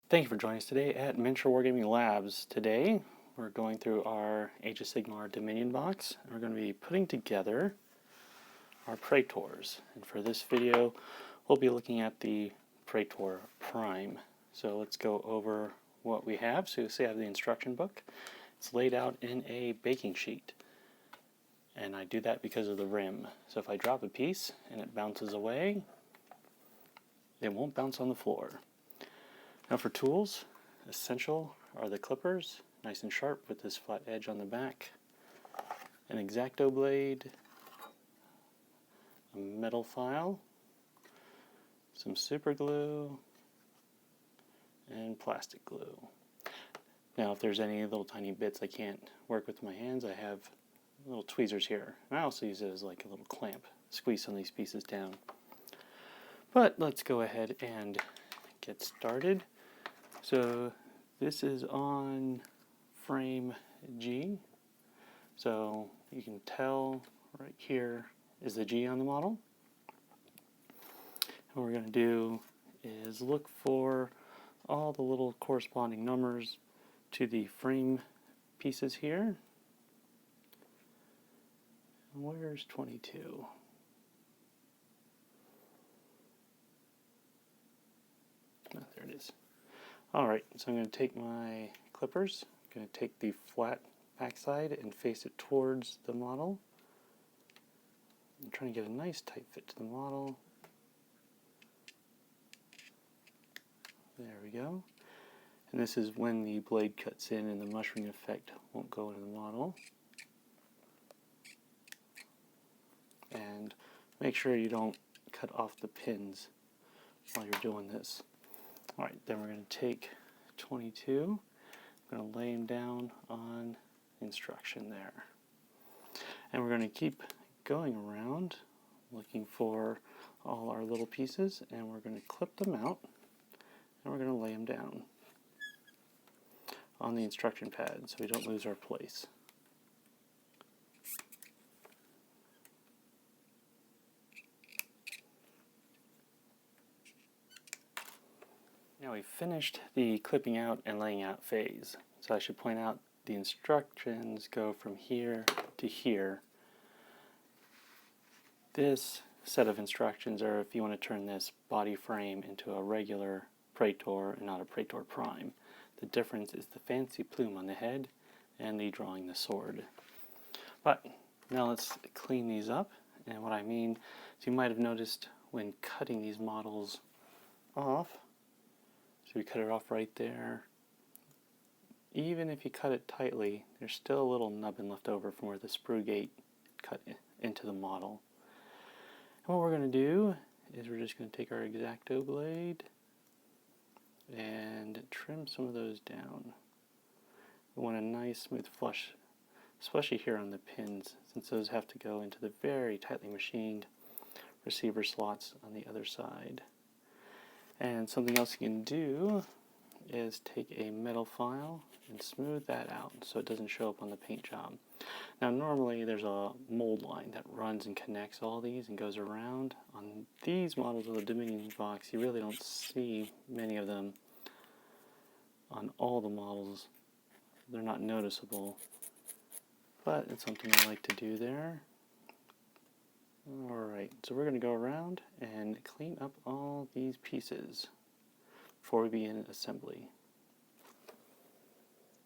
Thank you for joining us today at Miniature Wargaming Labs. Today we're going through our Age of Sigmar Dominion box, and we're going to be putting together our Praetors. And for this video we'll be looking at the Praetor Prime. So let's go over what we have. So you'll see I have the instruction book. It's laid out in a baking sheet, and I do that because of the rim. So if I drop a piece and it bounces away, it won't bounce on the floor. Now for tools, essential are the clippers, nice and sharp with this flat edge on the back, an X-Acto blade, a metal file, some super glue, and plastic glue. Now if there's any little tiny bits I can't work with my hands, I have little tweezers here. And I also use it as like a little clamp, squeeze some of these pieces down. But let's go ahead and get started. So this is on frame G, so you can tell right here is the G on the model. And what we're going to do is look for all the little corresponding numbers to the frame pieces here. And where's 22? Oh, there it is. Alright, so I'm going to take my clippers, I'm going to take the flat backside and face it towards the model. I'm trying to get a nice tight fit to the model. There we go. And this is when the blade cuts in and the mushroom effect won't go into the model. And make sure you don't cut off the pins while you're doing this. Alright, then we're going to take 22, I'm going to lay him down on instruction there. And we're going to keep going around looking for all our little pieces, and we're going to clip them out, and we're going to lay them down on the instruction pad so we don't lose our place. Now we've finished the clipping out and laying out phase. So I should point out the instructions go from here to here. This set of instructions are if you want to turn this body frame into a regular Praetor and not a Praetor Prime. The difference is the fancy plume on the head and the drawing the sword. But now let's clean these up. And what I mean is you might have noticed when cutting these models off, so we cut it off right there. Even if you cut it tightly, there's still a little nubbin left over from where the sprue gate cut into the model. And what we're going to do is we're just going to take our X-Acto blade and trim some of those down. We want a nice smooth flush, especially here on the pins, since those have to go into the very tightly machined receiver slots on the other side. And something else you can do is take a metal file and smooth that out so it doesn't show up on the paint job. Now normally there's a mold line that runs and connects all these and goes around. On these models of the Dominion box you really don't see many of them on all the models. They're not noticeable, but it's something I like to do there. Alright, so we're going to go around and clean up all these pieces before we begin assembly.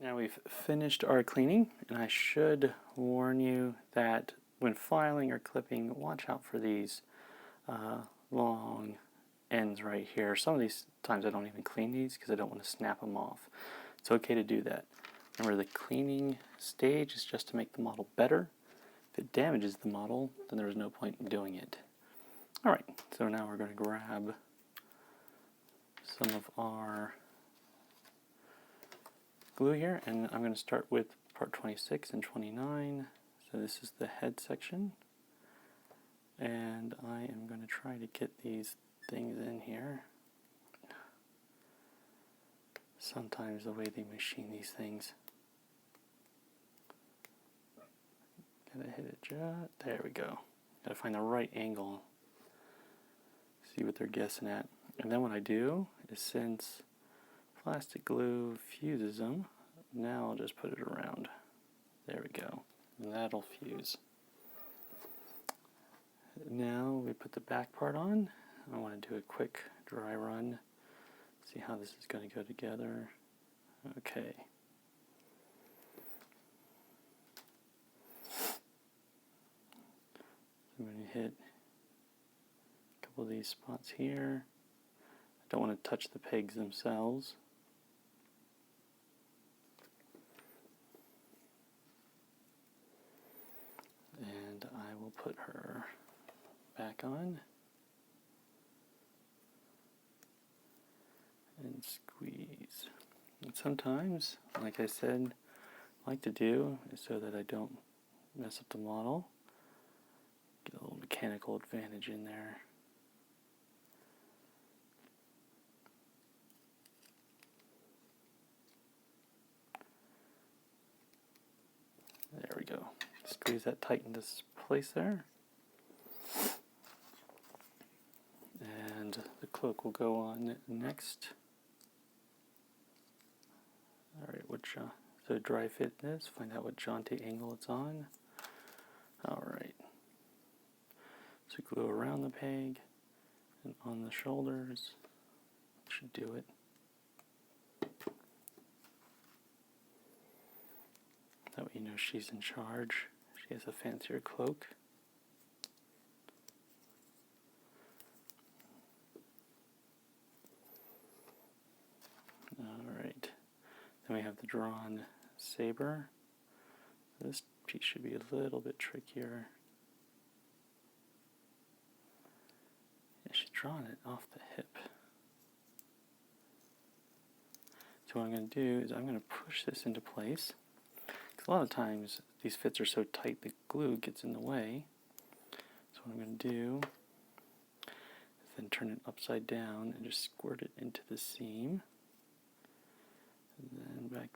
Now we've finished our cleaning, and I should warn you that when filing or clipping, watch out for these long ends right here. Some of these times I don't even clean these because I don't want to snap them off. It's okay to do that. Remember, the cleaning stage is just to make the model better. If it damages the model, then there is no point in doing it. Alright, so now we're going to grab some of our glue here, and I'm going to start with part 26 and 29. So this is the head section, and I am going to try to get these things in here. Sometimes the way they machine these things, gotta hit it just, there we go. Gotta find the right angle, see what they're guessing at. And then what I do is, since plastic glue fuses them. Now I'll just put it around. There we go. And that'll fuse. Now we put the back part on. I want to do a quick dry run. See how this is going to go together. Okay. I'm going to hit a couple of these spots here. I don't want to touch the pegs themselves. And I will put her back on and squeeze. And sometimes, like I said, I like to do is so that I don't mess up the model. Get a little mechanical advantage in there. There we go. Squeeze that tight into place there. And the cloak will go on next. Alright, so dry fit this, find out what jaunty angle it's on. Alright. So glue around the peg and on the shoulders. Should do it. That way you know she's in charge. She has a fancier cloak. Alright. Then we have the drawn saber. This piece should be a little bit trickier. Yeah, she's drawn it off the hip. So what I'm going to do is I'm going to push this into place. Because a lot of times these fits are so tight the glue gets in the way. So what I'm going to do is then turn it upside down and just squirt it into the seam. And then back,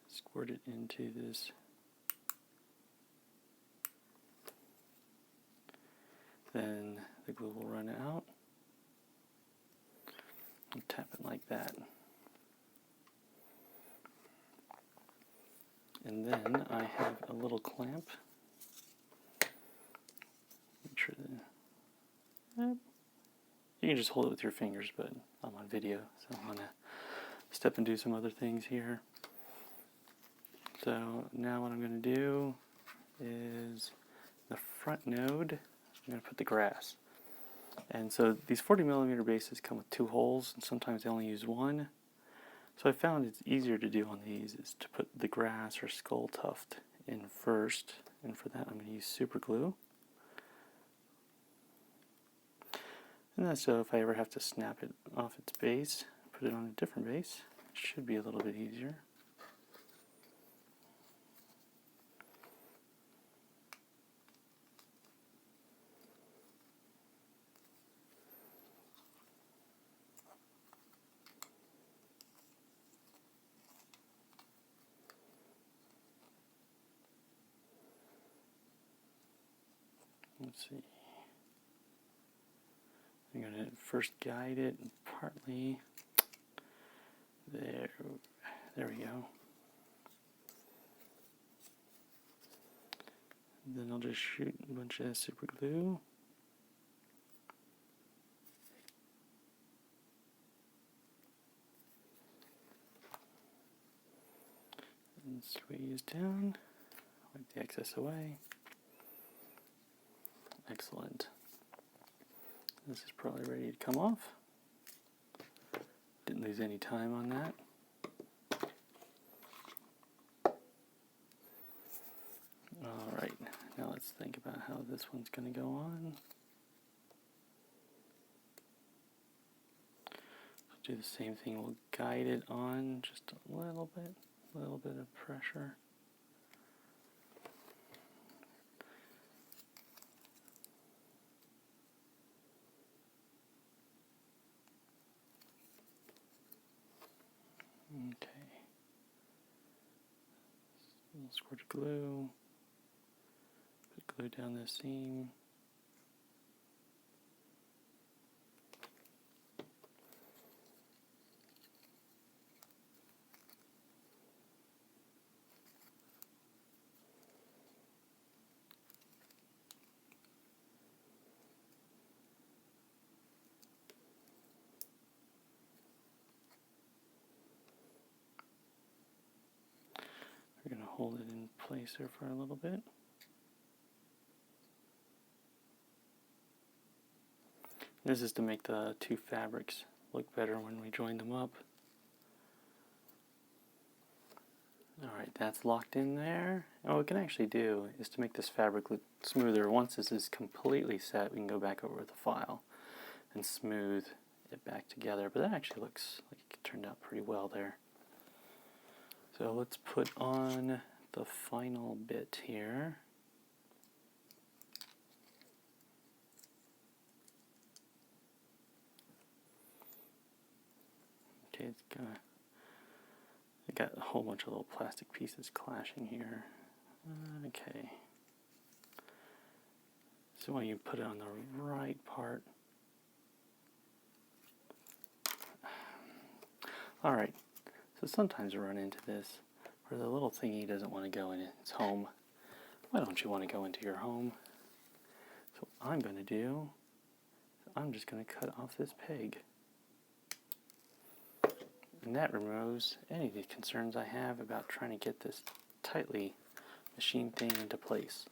squirt it into this. Then the glue will run out. And tap it like that. And then I have a little clamp. Make sure that you can just hold it with your fingers, but I'm on video, so I'm gonna step and do some other things here. So now what I'm going to do is the front node, I'm going to put the grass. And so these 40mm bases come with 2 holes, and sometimes they only use 1. So I found it's easier to do on these is to put the grass or skull tuft in first, and for that I'm going to use super glue. And that's so if I ever have to snap it off its base, put it on a different base, it should be a little bit easier. Let's see. I'm going to first guide it partly. There we go. And then I'll just shoot a bunch of super glue. And squeeze down. Wipe the excess away. Excellent. This is probably ready to come off. Didn't lose any time on that. Alright, now let's think about how this one's going to go on. Do the same thing, we'll guide it on just a little bit of pressure. Okay. A little squirt of glue. Put glue down the seam. hold it in place there for a little bit. This is to make the two fabrics look better when we join them up. Alright, that's locked in there. And what we can actually do is to make this fabric look smoother. Once this is completely set, we can go back over the file and smooth it back together. But that actually looks like it turned out pretty well there. So let's put on the final bit here. Okay, I got a whole bunch of little plastic pieces clashing here. Okay. So when you put it on the right part. Alright, so sometimes we run into this where the little thingy doesn't want to go in its home. Why don't you want to go into your home? So what I'm going to do, I'm just going to cut off this peg. And that removes any of the concerns I have about trying to get this tightly machined thing into place.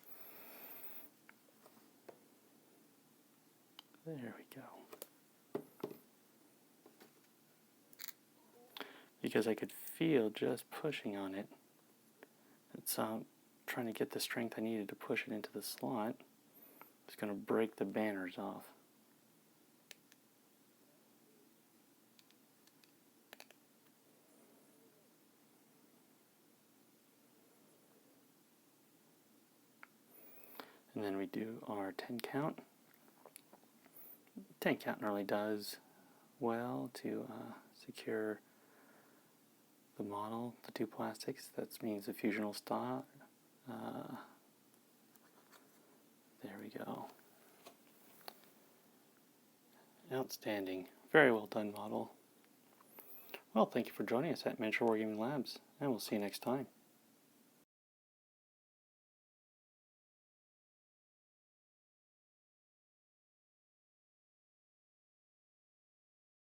There we go. Because I could feel just pushing on it. It's trying to get the strength I needed to push it into the slot. It's going to break the banners off. And then we do our 10 count. 10 count really does well to secure the model, the two plastics. That means the fusion will start. There we go. Outstanding. Very well done model. Well, thank you for joining us at Miniature Wargaming Labs, and we'll see you next time.